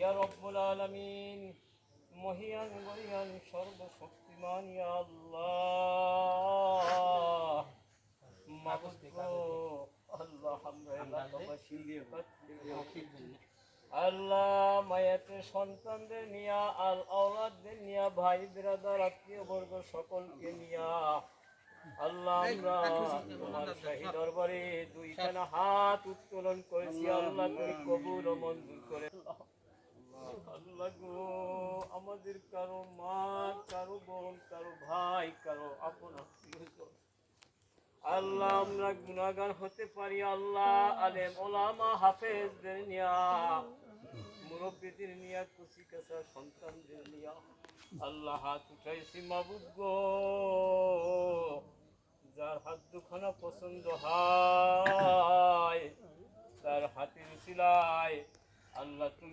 ইয়া রব্বুল আলামিন, মহিয়ান গরিয়ান সর্বশক্তিমান ইয়া আল্লাহ। মাবুদ গো, আল্লাহ আমরা এলাকাবাসী আল্লাহ মায়াতে সন্তানদের নিয়া আল আওলাদদের নিয়া ভাই বিরাদার আত্মীয় বর্গ সকলকে নিয়া আল্লাহ আমরা তোমার শাহী দরবারে দুইখানা হাত উত্তোলন করেছি। আল্লাহ তুমি কবুল ও মঞ্জুর করে। আল্লাহ গো, আমাদের কারো মা, কারো বোন, কারো ভাই, কারো আপন আত্মীয়জন আল্লাহ আমরা গুনাহগার হতে পারি। আল্লাহ আলেম ওলামা হাফেজদের নিয়া, মুরব্বীদের নিয়া, কুচি কাঁচা সন্তানদের নিয়া আল্লাহ হাত উঠাইছি। মাবুদ গো, যার হাত দুখানা পছন্দ হয় তার হাতের উসিলায় আল্লাহ তুমি